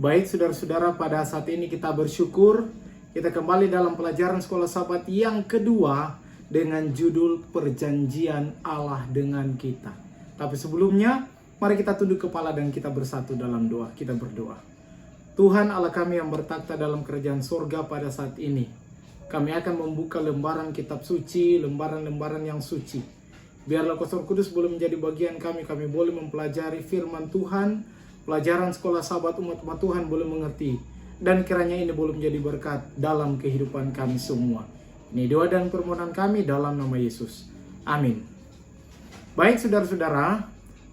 Baik saudara-saudara, pada saat ini kita bersyukur kita kembali dalam pelajaran sekolah sahabat yang kedua dengan judul Perjanjian Allah dengan kita. Tapi sebelumnya, mari kita tunduk kepala dan kita bersatu dalam doa. Kita berdoa. Tuhan Allah kami yang bertakhta dalam kerajaan sorga pada saat ini, kami akan membuka lembaran kitab suci, lembaran-lembaran yang suci. Biarlah Roh Kudus boleh menjadi bagian kami boleh mempelajari firman Tuhan, pelajaran sekolah sahabat umat Tuhan boleh mengerti. Dan kiranya ini boleh menjadi berkat dalam kehidupan kami semua. Ini doa dan permohonan kami dalam nama Yesus. Amin. Baik saudara-saudara,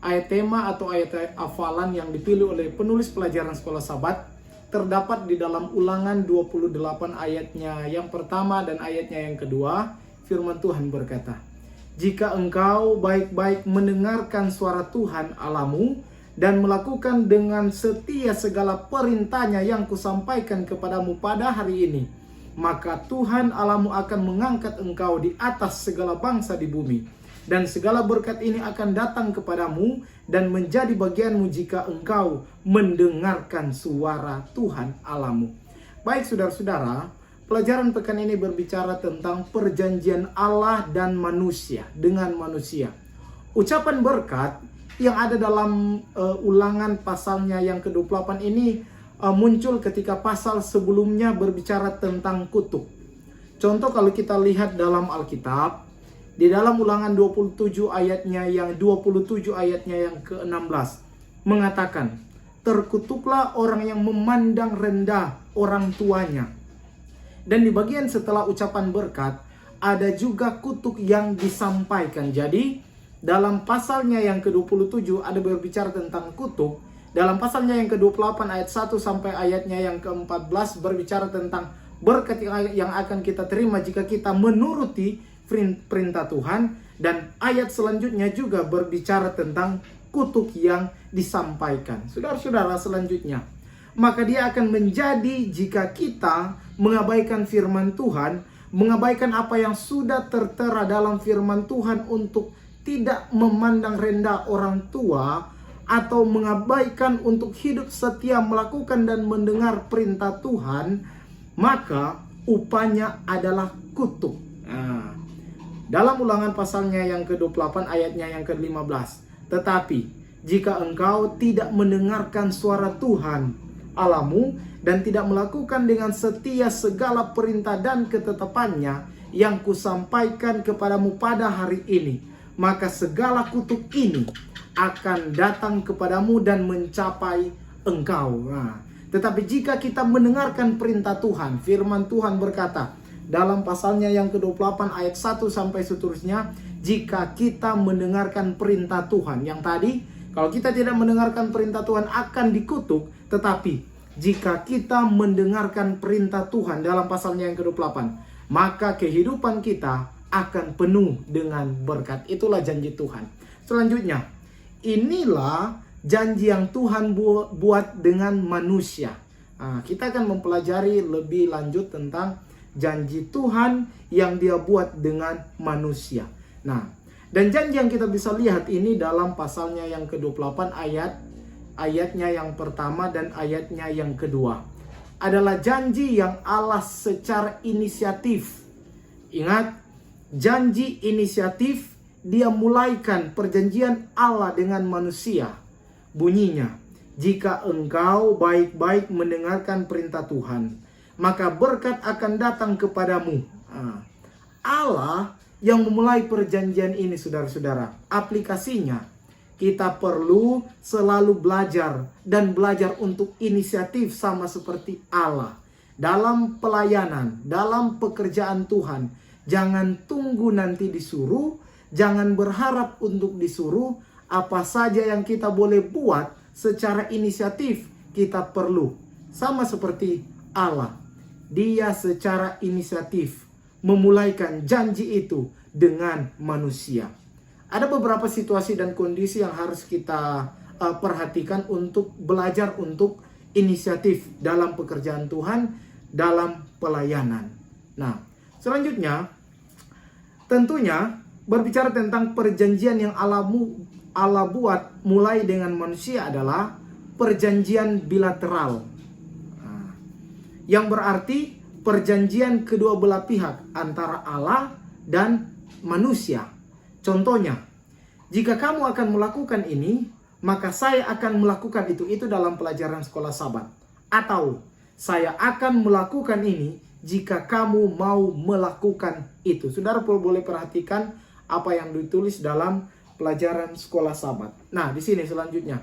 ayat tema atau ayat hafalan yang dipilih oleh penulis pelajaran sekolah sahabat terdapat di dalam Ulangan 28 ayatnya yang pertama dan ayatnya yang kedua. Firman Tuhan berkata, "Jika engkau baik-baik mendengarkan suara Tuhan Allahmu dan melakukan dengan setia segala perintahnya yang kusampaikan kepadamu pada hari ini, maka Tuhan Allahmu akan mengangkat engkau di atas segala bangsa di bumi. Dan segala berkat ini akan datang kepadamu dan menjadi bagianmu jika engkau mendengarkan suara Tuhan Allahmu." Baik saudara-saudara, pelajaran pekan ini berbicara tentang perjanjian Allah dan manusia, dengan manusia. Ucapan berkat yang ada dalam Ulangan pasalnya yang ke-28 ini muncul ketika pasal sebelumnya berbicara tentang kutuk. Contoh kalau kita lihat dalam Alkitab, di dalam Ulangan 27 ayatnya yang ke-16 mengatakan, "Terkutuklah orang yang memandang rendah orang tuanya." Dan di bagian setelah ucapan berkat ada juga kutuk yang disampaikan. Jadi dalam pasalnya yang ke-27 ada berbicara tentang kutuk. Dalam pasalnya yang ke-28 ayat 1 sampai ayatnya yang ke-14 berbicara tentang berkat yang akan kita terima jika kita menuruti perintah Tuhan. Dan ayat selanjutnya juga berbicara tentang kutuk yang disampaikan. Saudara-saudara, selanjutnya, maka dia akan menjadi jika kita mengabaikan firman Tuhan, mengabaikan apa yang sudah tertera dalam firman Tuhan untuk tidak memandang rendah orang tua, atau mengabaikan untuk hidup setia melakukan dan mendengar perintah Tuhan, maka upahnya adalah kutuk. Dalam Ulangan pasalnya yang ke-28 ayatnya yang ke-15, "Tetapi jika engkau tidak mendengarkan suara Tuhan Allahmu dan tidak melakukan dengan setia segala perintah dan ketetapannya yang kusampaikan kepadamu pada hari ini, maka segala kutuk ini akan datang kepadamu dan mencapai engkau." Tetapi jika kita mendengarkan perintah Tuhan, firman Tuhan berkata dalam pasalnya yang ke-28 ayat 1 sampai seterusnya, jika kita mendengarkan perintah Tuhan, yang tadi kalau kita tidak mendengarkan perintah Tuhan akan dikutuk. Tetapi jika kita mendengarkan perintah Tuhan dalam pasalnya yang ke-28, maka kehidupan kita akan penuh dengan berkat. Itulah janji Tuhan. Selanjutnya, inilah janji yang Tuhan buat dengan manusia. Kita akan mempelajari lebih lanjut tentang janji Tuhan yang dia buat dengan manusia. Dan janji yang kita bisa lihat ini dalam pasalnya yang ke-28 ayatnya yang pertama dan ayatnya yang kedua. Adalah janji yang Allah secara inisiatif. Ingat, janji inisiatif, dia mulaikan perjanjian Allah dengan manusia. Bunyinya, "Jika engkau baik-baik mendengarkan perintah Tuhan, maka berkat akan datang kepadamu." Allah yang memulai perjanjian ini, saudara-saudara. Aplikasinya, kita perlu selalu belajar dan belajar untuk inisiatif sama seperti Allah. Dalam pelayanan, dalam pekerjaan Tuhan, jangan tunggu nanti disuruh, jangan berharap untuk disuruh. Apa saja yang kita boleh buat secara inisiatif, kita perlu. Sama seperti Allah. Dia secara inisiatif memulaikan janji itu dengan manusia. Ada beberapa situasi dan kondisi yang harus kita perhatikan untuk belajar untuk inisiatif dalam pekerjaan Tuhan, dalam pelayanan. Selanjutnya, tentunya berbicara tentang perjanjian yang Allah buat mulai dengan manusia adalah perjanjian bilateral. yang berarti perjanjian kedua belah pihak antara Allah dan manusia. Contohnya, jika kamu akan melakukan ini, maka saya akan melakukan itu. Itu dalam pelajaran sekolah Sabat. Atau, saya akan melakukan ini jika kamu mau melakukan itu. Saudara boleh perhatikan apa yang ditulis dalam pelajaran sekolah Sabat. Nah, di sini selanjutnya.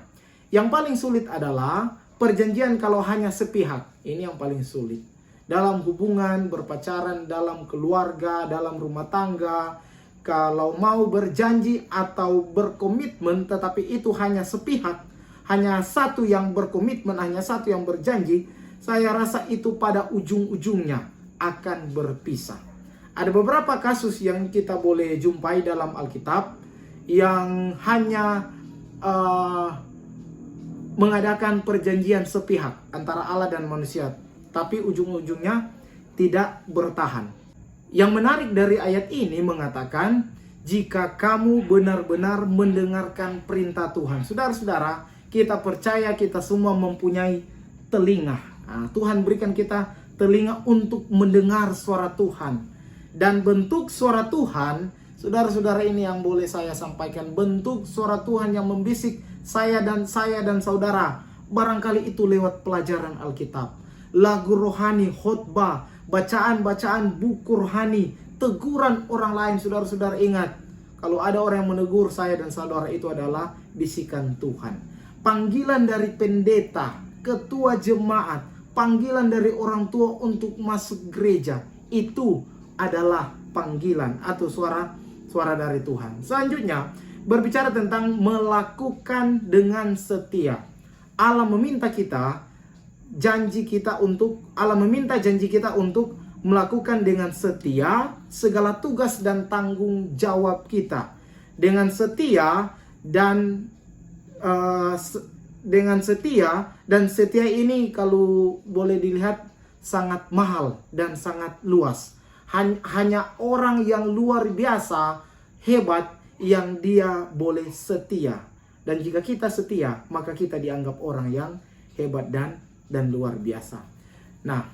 Yang paling sulit adalah perjanjian kalau hanya sepihak. Ini yang paling sulit. Dalam hubungan, berpacaran, dalam keluarga, dalam rumah tangga, kalau mau berjanji atau berkomitmen tetapi itu hanya sepihak, hanya satu yang berkomitmen, hanya satu yang berjanji, saya rasa itu pada ujung-ujungnya akan berpisah. Ada beberapa kasus yang kita boleh jumpai dalam Alkitab yang hanya mengadakan perjanjian sepihak antara Allah dan manusia, tapi ujung-ujungnya tidak bertahan. Yang menarik dari ayat ini mengatakan, jika kamu benar-benar mendengarkan perintah Tuhan. Saudara-saudara, kita percaya kita semua mempunyai telinga. Nah, Tuhan berikan kita telinga untuk mendengar suara Tuhan. Dan bentuk suara Tuhan, saudara-saudara, ini yang boleh saya sampaikan. Bentuk suara Tuhan yang membisik saya dan saudara. Barangkali itu lewat pelajaran Alkitab, lagu rohani, khotbah, bacaan-bacaan buku rohani, teguran orang lain. Saudara-saudara ingat, kalau ada orang yang menegur saya dan saudara, itu adalah bisikan Tuhan. Panggilan dari pendeta, ketua jemaat, panggilan dari orang tua untuk masuk gereja, itu adalah panggilan atau suara dari Tuhan. Selanjutnya, berbicara tentang melakukan dengan setia. Allah meminta janji kita untuk melakukan dengan setia segala tugas dan tanggung jawab kita. Dengan setia dan setia ini kalau boleh dilihat sangat mahal dan sangat luas. Hanya orang yang luar biasa hebat yang dia boleh setia. Dan jika kita setia, maka kita dianggap orang yang hebat dan luar biasa. Nah,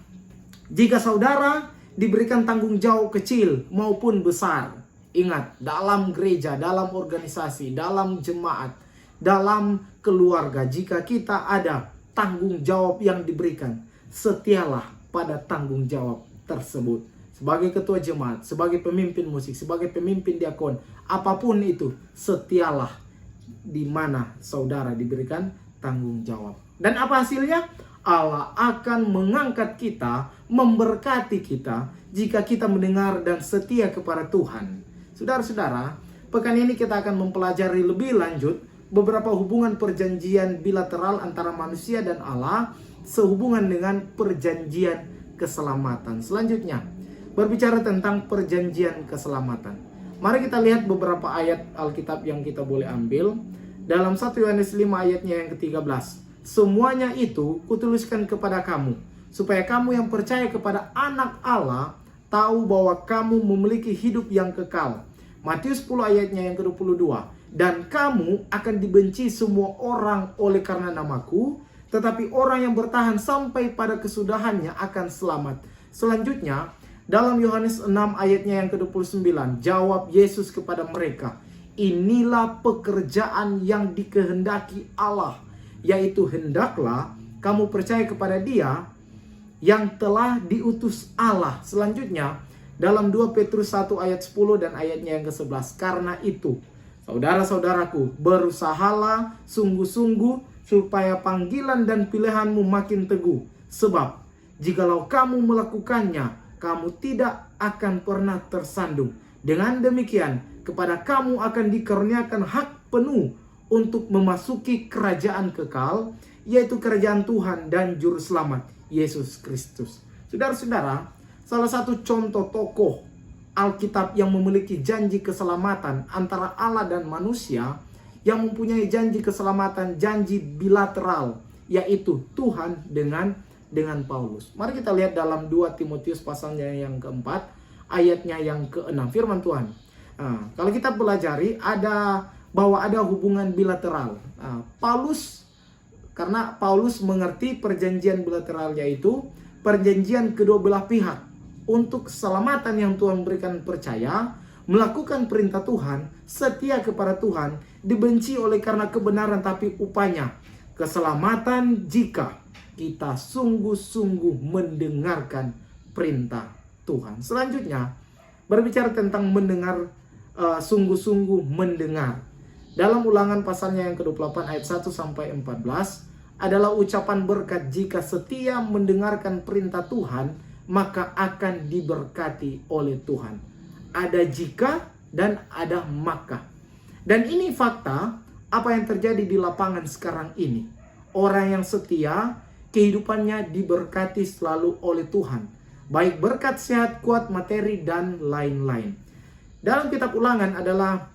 jika saudara diberikan tanggung jawab kecil maupun besar, ingat, dalam gereja, dalam organisasi, dalam jemaat, dalam keluarga, jika kita ada tanggung jawab yang diberikan, setialah pada tanggung jawab tersebut. Sebagai ketua jemaat, sebagai pemimpin musik, sebagai pemimpin diakon, apapun itu, setialah di mana saudara diberikan tanggung jawab. Dan apa hasilnya? Allah akan mengangkat kita, memberkati kita jika kita mendengar dan setia kepada Tuhan. Saudara-saudara, pekan ini kita akan mempelajari lebih lanjut beberapa hubungan perjanjian bilateral antara manusia dan Allah sehubungan dengan perjanjian keselamatan. Selanjutnya, berbicara tentang perjanjian keselamatan. Mari kita lihat beberapa ayat Alkitab yang kita boleh ambil. Dalam 1 Yohanes 5 ayatnya yang ke-13. Semuanya itu kutuliskan kepada kamu, supaya kamu yang percaya kepada anak Allah tahu bahwa kamu memiliki hidup yang kekal. Matius 10 ayatnya yang ke-22. Dan kamu akan dibenci semua orang oleh karena namaku, tetapi orang yang bertahan sampai pada kesudahannya akan selamat. Selanjutnya, dalam Yohanes 6 ayatnya yang ke-29, jawab Yesus kepada mereka, inilah pekerjaan yang dikehendaki Allah, yaitu hendaklah kamu percaya kepada Dia yang telah diutus Allah. Selanjutnya, dalam 2 Petrus 1 ayat 10 dan ayatnya yang ke-11, karena itu, saudara-saudaraku, berusahalah sungguh-sungguh supaya panggilan dan pilihanmu makin teguh. Sebab, jikalau kamu melakukannya, kamu tidak akan pernah tersandung. Dengan demikian, kepada kamu akan dikaruniakan hak penuh untuk memasuki kerajaan kekal, yaitu kerajaan Tuhan dan Juru Selamat, Yesus Kristus. Saudara-saudara, salah satu contoh tokoh Alkitab yang memiliki janji keselamatan antara Allah dan manusia, yang mempunyai janji keselamatan, janji bilateral, yaitu Tuhan dengan Paulus. Mari kita lihat dalam 2 Timotius pasalnya yang keempat, ayatnya yang ke-6, firman Tuhan. Nah, kalau kita pelajari bahwa ada hubungan bilateral. Nah, karena Paulus mengerti perjanjian bilateral, yaitu perjanjian kedua belah pihak untuk keselamatan yang Tuhan berikan percaya, melakukan perintah Tuhan, setia kepada Tuhan, dibenci oleh karena kebenaran tapi upahnya keselamatan jika kita sungguh-sungguh mendengarkan perintah Tuhan. Selanjutnya, berbicara tentang mendengar, sungguh-sungguh mendengar. Dalam Ulangan pasalnya yang ke-28 ayat 1 sampai 14 adalah ucapan berkat jika setia mendengarkan perintah Tuhan, maka akan diberkati oleh Tuhan. Ada jika dan ada maka. Dan ini fakta apa yang terjadi di lapangan sekarang ini. Orang yang setia, kehidupannya diberkati selalu oleh Tuhan. Baik berkat, sehat, kuat, materi, dan lain-lain. Dalam kitab Ulangan adalah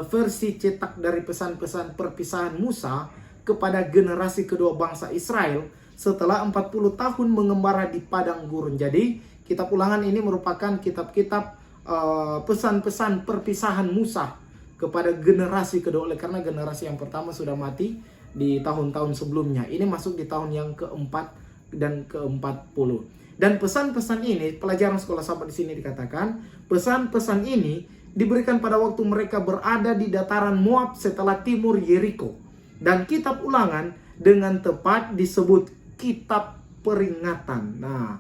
versi cetak dari pesan-pesan perpisahan Musa kepada generasi kedua bangsa Israel setelah 40 tahun mengembara di padang gurun. Jadi kitab Ulangan ini merupakan kitab-kitab pesan-pesan perpisahan Musa kepada generasi kedua, oleh karena generasi yang pertama sudah mati di tahun-tahun sebelumnya. Ini masuk di tahun yang keempat dan ke-40. Dan pesan-pesan ini, pelajaran sekolah sahabat di sini dikatakan, pesan-pesan ini diberikan pada waktu mereka berada di dataran Moab setelah timur Yeriko. Dan kitab Ulangan dengan tepat disebut kitab peringatan. Nah,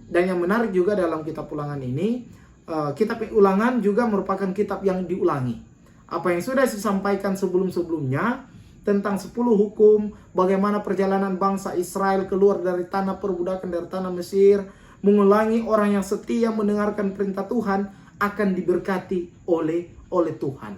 dan yang menarik juga dalam kitab Ulangan ini, kitab Ulangan juga merupakan kitab yang diulangi. Apa yang sudah disampaikan sebelum-sebelumnya tentang 10 hukum, bagaimana perjalanan bangsa Israel keluar dari tanah perbudakan, dari tanah Mesir, mengulangi orang yang setia mendengarkan perintah Tuhan akan diberkati oleh Tuhan.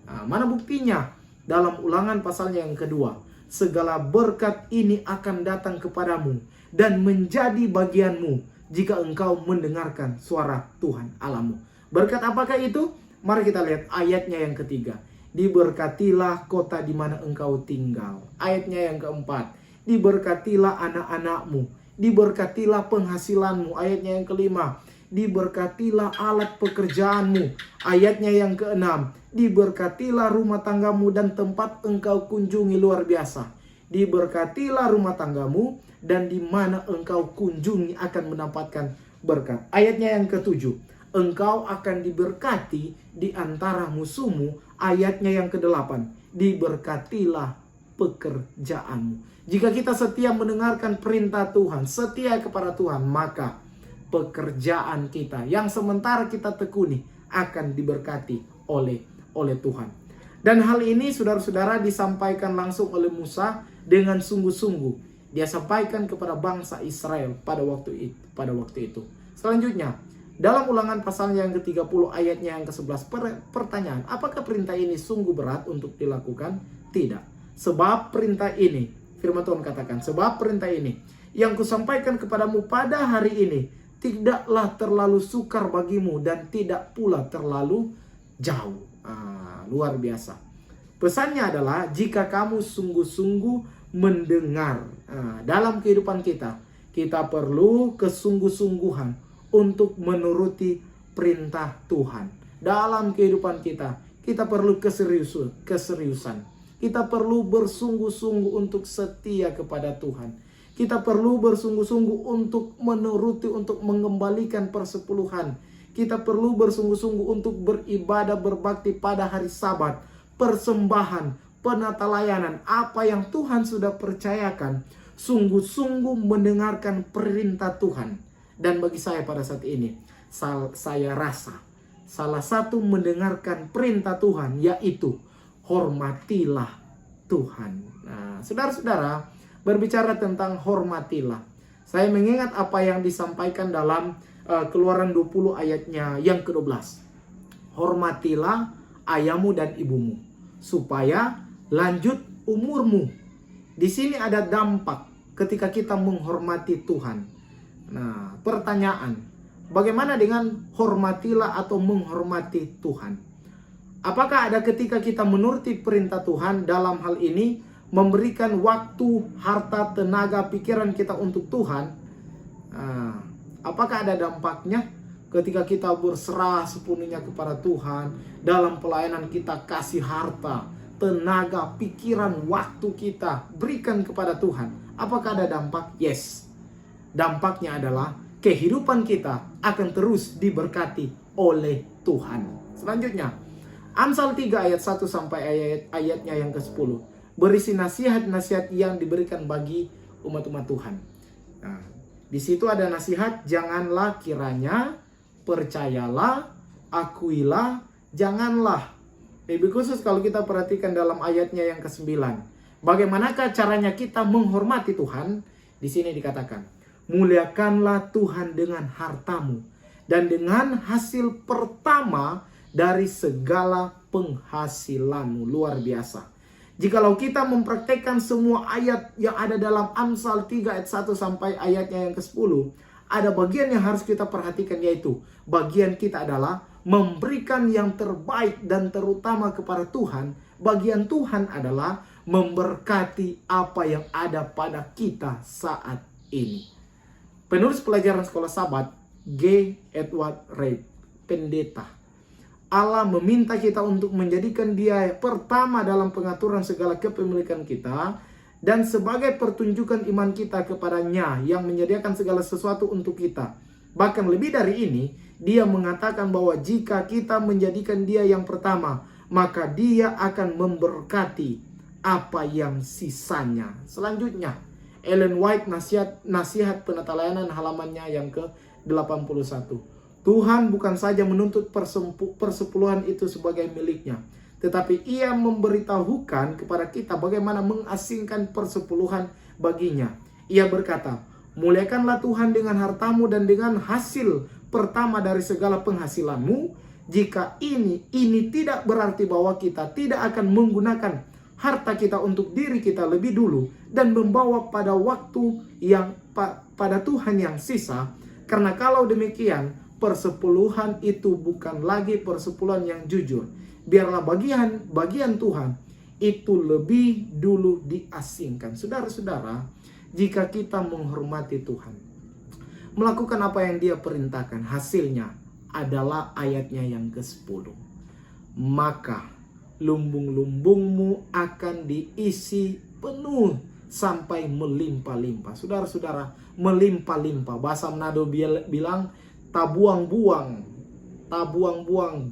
Nah, mana buktinya? Dalam Ulangan pasalnya yang kedua, segala berkat ini akan datang kepadamu dan menjadi bagianmu jika engkau mendengarkan suara Tuhan Allahmu. Berkat apakah itu? Mari kita lihat ayatnya yang ketiga. Diberkatilah kota di mana engkau tinggal. Ayatnya yang keempat. Diberkatilah anak-anakmu. Diberkatilah penghasilanmu. Ayatnya yang kelima. Diberkatilah alat pekerjaanmu. Ayatnya yang keenam. Diberkatilah rumah tanggamu dan tempat engkau kunjungi luar biasa. Diberkatilah rumah tanggamu dan di mana engkau kunjungi akan mendapatkan berkat. Ayatnya yang ketujuh. Engkau akan diberkati di antara musuhmu. Ayatnya yang kedelapan. Diberkatilah pekerjaanmu. Jika kita setia mendengarkan perintah Tuhan, setia kepada Tuhan, maka pekerjaan kita yang sementara kita tekuni akan diberkati oleh Tuhan. Dan hal ini saudara-saudara disampaikan langsung oleh Musa dengan sungguh-sungguh. Dia sampaikan kepada bangsa Israel pada waktu itu. Selanjutnya, dalam Ulangan pasalnya yang ke-30 ayatnya yang ke-11, pertanyaan, apakah perintah ini sungguh berat untuk dilakukan? Tidak. Sebab perintah ini, firman Tuhan katakan, sebab perintah ini yang kusampaikan kepadamu pada hari ini tidaklah terlalu sukar bagimu dan tidak pula terlalu jauh. Luar biasa. Pesannya adalah jika kamu sungguh-sungguh mendengar. Dalam kehidupan kita perlu kesungguh-sungguhan untuk menuruti perintah Tuhan. Dalam kehidupan kita perlu keseriusan. Kita perlu bersungguh-sungguh untuk setia kepada Tuhan. Kita perlu bersungguh-sungguh untuk menuruti, untuk mengembalikan persepuluhan. Kita perlu bersungguh-sungguh untuk beribadah, berbakti pada hari Sabat, persembahan, penata layanan, apa yang Tuhan sudah percayakan, sungguh-sungguh mendengarkan perintah Tuhan. Dan bagi saya pada saat ini, saya rasa salah satu mendengarkan perintah Tuhan yaitu hormatilah Tuhan. Nah, saudara-saudara, berbicara tentang hormatilah, saya mengingat apa yang disampaikan dalam Keluaran 20 ayatnya yang ke-12. Hormatilah ayahmu dan ibumu supaya lanjut umurmu. Di sini ada dampak ketika kita menghormati Tuhan. Nah, pertanyaan, bagaimana dengan hormatilah atau menghormati Tuhan? Apakah ada ketika kita menuruti perintah Tuhan dalam hal ini, memberikan waktu, harta, tenaga, pikiran kita untuk Tuhan? Apakah ada dampaknya ketika kita berserah sepenuhnya kepada Tuhan, dalam pelayanan kita kasih harta, tenaga, pikiran, waktu kita berikan kepada Tuhan? Apakah ada dampak? Yes. dampaknya adalah kehidupan kita akan terus diberkati oleh Tuhan. Selanjutnya, Amsal 3 ayat 1 sampai ayatnya yang ke-10 berisi nasihat-nasihat yang diberikan bagi umat-umat Tuhan. Nah, di situ ada nasihat, janganlah kiranya, percayalah, akuilah, janganlah. Lebih khusus kalau kita perhatikan dalam ayatnya yang ke-9. Bagaimanakah caranya kita menghormati Tuhan? Di sini dikatakan, muliakanlah Tuhan dengan hartamu dan dengan hasil pertama dari segala penghasilanmu. Luar biasa. Jikalau kita mempraktekkan semua ayat yang ada dalam Amsal 3 ayat 1 sampai ayatnya yang ke-10, ada bagian yang harus kita perhatikan, yaitu bagian kita adalah memberikan yang terbaik dan terutama kepada Tuhan. Bagian Tuhan adalah memberkati apa yang ada pada kita saat ini. Penulis pelajaran sekolah Sabat, G. Edward Reid, pendeta. Allah meminta kita untuk menjadikan Dia pertama dalam pengaturan segala kepemilikan kita, dan sebagai pertunjukan iman kita kepadanya yang menyediakan segala sesuatu untuk kita. Bahkan lebih dari ini, Dia mengatakan bahwa jika kita menjadikan Dia yang pertama, maka Dia akan memberkati apa yang sisanya. Selanjutnya, Ellen White, nasihat penata layanan, halamannya yang ke-81. Tuhan bukan saja menuntut persepuluhan itu sebagai miliknya, tetapi Ia memberitahukan kepada kita bagaimana mengasingkan persepuluhan baginya. Ia berkata, muliakanlah Tuhan dengan hartamu dan dengan hasil pertama dari segala penghasilanmu. Jika ini tidak berarti bahwa kita tidak akan menggunakan harta kita untuk diri kita lebih dulu dan membawa pada waktu yang pada Tuhan yang sisa. Karena kalau demikian, persepuluhan itu bukan lagi persepuluhan yang jujur. Biarlah bagian Tuhan itu lebih dulu diasingkan. Saudara-saudara, jika kita menghormati Tuhan, melakukan apa yang Dia perintahkan, hasilnya adalah ayatnya yang ke-10. Maka lumbung-lumbungmu akan diisi penuh sampai melimpah-limpah. Saudara-saudara, melimpah-limpah. Bahasa Manado bilang tabuang-buang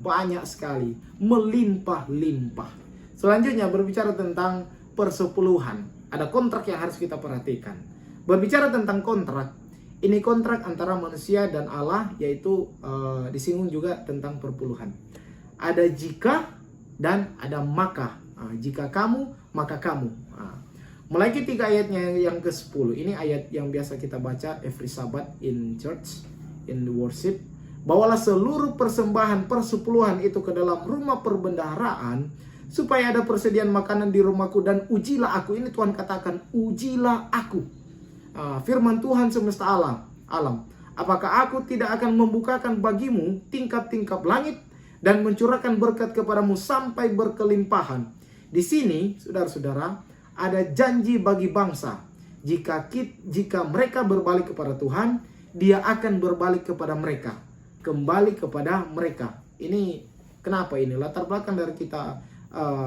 banyak sekali, melimpah-limpah. Selanjutnya berbicara tentang persepuluhan. Ada kontrak yang harus kita perhatikan. Berbicara tentang kontrak, ini kontrak antara manusia dan Allah, yaitu disinggung juga tentang perpuluhan. Ada jika dan ada maka. Jika kamu, maka kamu. Melaiki 3 ayatnya yang ke-10. Ini ayat yang biasa kita baca every Sabbath in church, in the worship. Bawalah seluruh persembahan persepuluhan itu ke dalam rumah perbendaharaan, supaya ada persediaan makanan di rumahku, dan ujilah aku. Ini Tuhan katakan, ujilah aku. Firman Tuhan semesta alam. Apakah aku tidak akan membukakan bagimu tingkap-tingkap langit dan mencurahkan berkat kepadamu sampai berkelimpahan. Di sini, saudara-saudara, ada janji bagi bangsa. Jika mereka berbalik kepada Tuhan, Dia akan berbalik kepada mereka. Kembali kepada mereka. Ini kenapa ini? Latar belakang dari kita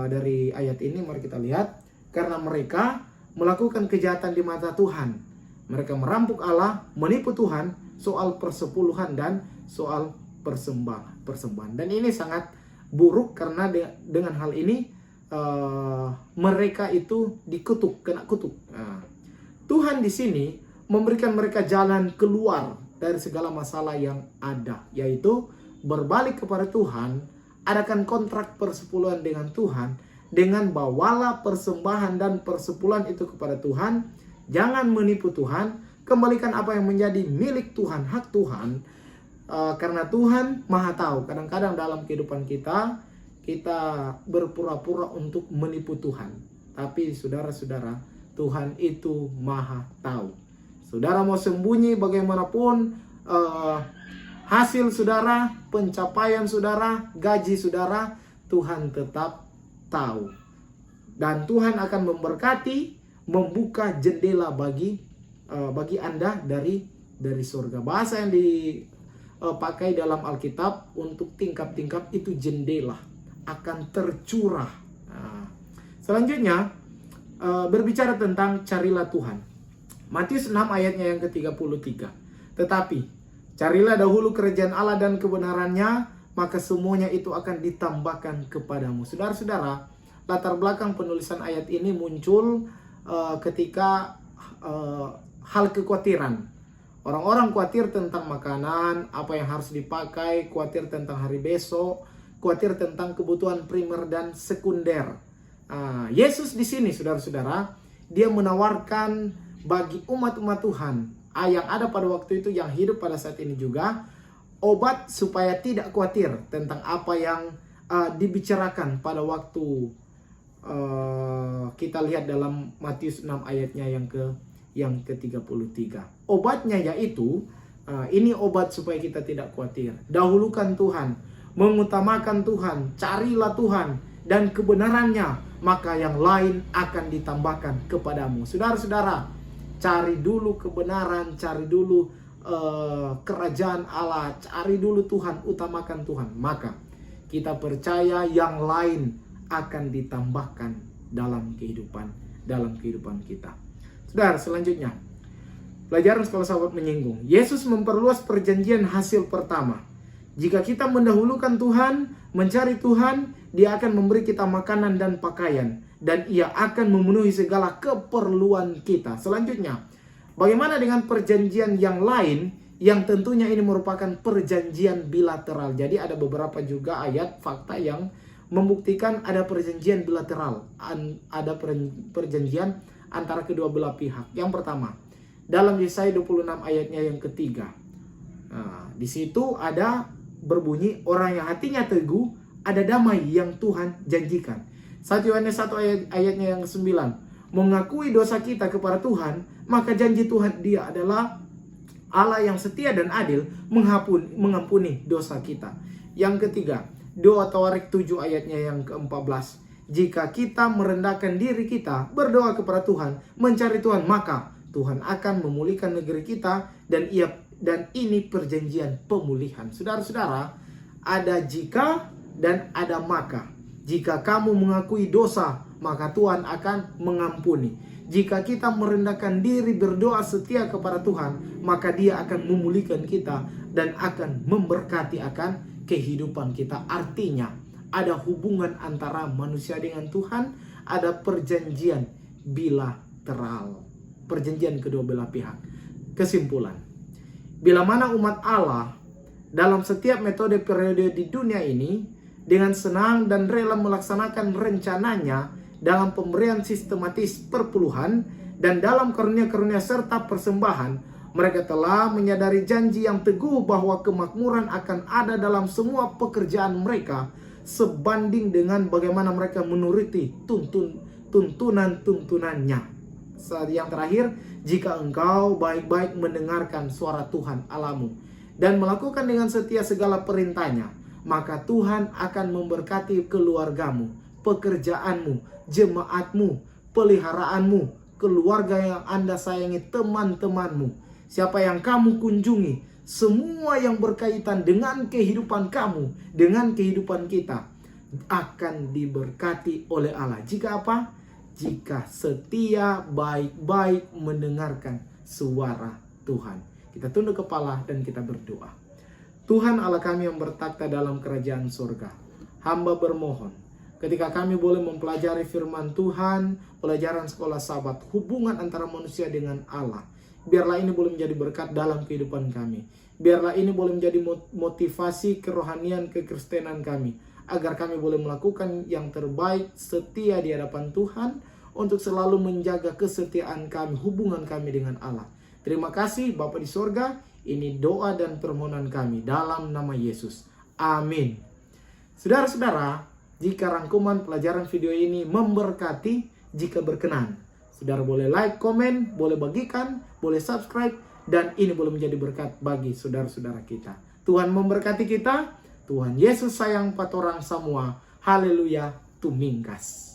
dari ayat ini, mari kita lihat. Karena mereka melakukan kejahatan di mata Tuhan. Mereka merampok Allah, menipu Tuhan soal persepuluhan dan soal persembahan. Dan ini sangat buruk karena dengan hal ini mereka itu dikutuk, kena kutuk. Tuhan di sini memberikan mereka jalan keluar dari segala masalah yang ada, yaitu berbalik kepada Tuhan, adakan kontrak persepuluhan dengan Tuhan, dengan bawalah persembahan dan persepuluhan itu kepada Tuhan. Jangan menipu Tuhan, kembalikan apa yang menjadi milik Tuhan, hak Tuhan, karena Tuhan Maha Tahu. Kadang-kadang dalam kehidupan kita berpura-pura untuk menipu Tuhan, tapi saudara-saudara, Tuhan itu Maha Tahu. Saudara mau sembunyi bagaimanapun, hasil saudara, pencapaian saudara, gaji saudara, Tuhan tetap tahu. Dan Tuhan akan memberkati, membuka jendela bagi Anda dari surga. Bahasa yang dipakai dalam Alkitab untuk tingkap-tingkap itu jendela akan tercurah. Selanjutnya berbicara tentang carilah Tuhan. Matius 6 ayatnya yang ke-33. Tetapi carilah dahulu kerajaan Allah dan kebenarannya, maka semuanya itu akan ditambahkan kepadamu. Saudara-saudara, latar belakang penulisan ayat ini muncul ketika hal kekhawatiran. Orang-orang khawatir tentang makanan, apa yang harus dipakai, khawatir tentang hari besok, khawatir tentang kebutuhan primer dan sekunder. Yesus di sini, saudara-saudara, dia menawarkan bagi umat-umat Tuhan yang ada pada waktu itu, yang hidup pada saat ini juga, obat supaya tidak khawatir tentang apa yang dibicarakan pada waktu kita lihat dalam Matius 6 ayatnya yang ke-33. Obatnya yaitu, ini obat supaya kita tidak khawatir. Dahulukan Tuhan, mengutamakan Tuhan, carilah Tuhan dan kebenarannya, maka yang lain akan ditambahkan kepadamu. Saudara-saudara, cari dulu kebenaran, cari dulu kerajaan Allah, cari dulu Tuhan, utamakan Tuhan, maka kita percaya yang lain akan ditambahkan dalam kehidupan kita. Saudara, selanjutnya pelajaran sekolah sahabat menyinggung Yesus memperluas perjanjian hasil pertama. Jika kita mendahulukan Tuhan, mencari Tuhan, Dia akan memberi kita makanan dan pakaian, dan Ia akan memenuhi segala keperluan kita. Selanjutnya, bagaimana dengan perjanjian yang lain, yang tentunya ini merupakan perjanjian bilateral. Jadi ada beberapa juga ayat fakta yang membuktikan ada perjanjian bilateral, ada perjanjian antara kedua belah pihak. Yang pertama, dalam Yesaya 26 ayatnya yang ketiga. Di situ ada berbunyi, orang yang hatinya teguh, ada damai yang Tuhan janjikan. 1 Yohanes 1 ayatnya yang ke-9. Mengakui dosa kita kepada Tuhan, maka janji Tuhan, Dia adalah Allah yang setia dan adil, mengampuni dosa kita. Yang ketiga, doa Tawarik 7 ayatnya yang ke-14. Jika kita merendahkan diri kita, berdoa kepada Tuhan, mencari Tuhan, maka Tuhan akan memulihkan negeri kita, dan ini perjanjian pemulihan. Saudara-saudara, ada jika dan ada maka. Jika kamu mengakui dosa, maka Tuhan akan mengampuni. Jika kita merendahkan diri, berdoa setia kepada Tuhan, maka Dia akan memulihkan kita dan akan memberkati akan kehidupan kita. Artinya, ada hubungan antara manusia dengan Tuhan, ada perjanjian bilateral, perjanjian kedua belah pihak. Kesimpulan, bila mana umat Allah dalam setiap metode periode di dunia ini dengan senang dan rela melaksanakan rencananya dalam pemberian sistematis perpuluhan dan dalam karunia-karunia serta persembahan, mereka telah menyadari janji yang teguh bahwa kemakmuran akan ada dalam semua pekerjaan mereka, sebanding dengan bagaimana mereka menuruti tuntunan-tuntunannya. Yang terakhir, jika engkau baik-baik mendengarkan suara Tuhan Allahmu dan melakukan dengan setia segala perintahnya, maka Tuhan akan memberkati keluargamu, pekerjaanmu, jemaatmu, peliharaanmu, keluarga yang Anda sayangi, teman-temanmu, siapa yang kamu kunjungi, semua yang berkaitan dengan kehidupan kamu, dengan kehidupan kita, akan diberkati oleh Allah. Jika apa? Jika setia baik-baik mendengarkan suara Tuhan. Kita tunduk kepala dan kita berdoa. Tuhan Allah kami yang bertakhta dalam kerajaan surga, hamba bermohon, ketika kami boleh mempelajari firman Tuhan, pelajaran sekolah sahabat, hubungan antara manusia dengan Allah, biarlah ini boleh menjadi berkat dalam kehidupan kami. Biarlah ini boleh menjadi motivasi kerohanian kekristenan kami, agar kami boleh melakukan yang terbaik, setia di hadapan Tuhan, untuk selalu menjaga kesetiaan kami, hubungan kami dengan Allah. Terima kasih Bapa di sorga, ini doa dan permohonan kami dalam nama Yesus. Amin. Saudara-saudara, jika rangkuman pelajaran video ini memberkati, jika berkenan, saudara boleh like, komen, boleh bagikan, boleh subscribe, dan ini boleh menjadi berkat bagi saudara-saudara kita. Tuhan memberkati kita. Tuhan Yesus sayang patorang semua. Haleluya, tumingkas.